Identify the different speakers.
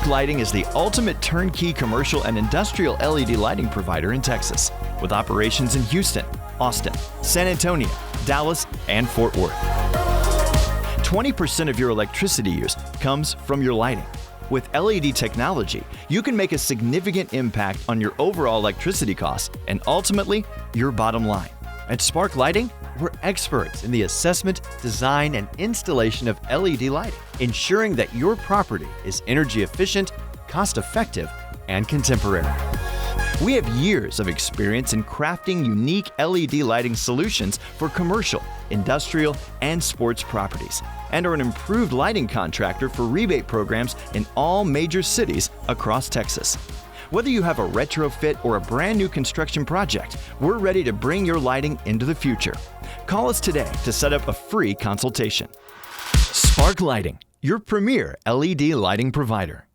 Speaker 1: Lighting is the ultimate turnkey commercial and industrial LED lighting provider in Texas, with operations in Houston, Austin, San Antonio, Dallas, and Fort Worth. 20% of your electricity use comes from your lighting. With LED technology, you can make a significant impact on your overall electricity costs and ultimately your bottom line. At Spark Lighting, we're experts in the assessment, design, and installation of LED lighting, ensuring that your property is energy efficient, cost-effective, and contemporary. We have years of experience in crafting unique LED lighting solutions for commercial, industrial, and sports properties, and are an improved lighting contractor for rebate programs in all major cities across Texas. Whether you have a retrofit or a brand new construction project, we're ready to bring your lighting into the future. Call us today to set up a free consultation. Spark Lighting, your premier LED lighting provider.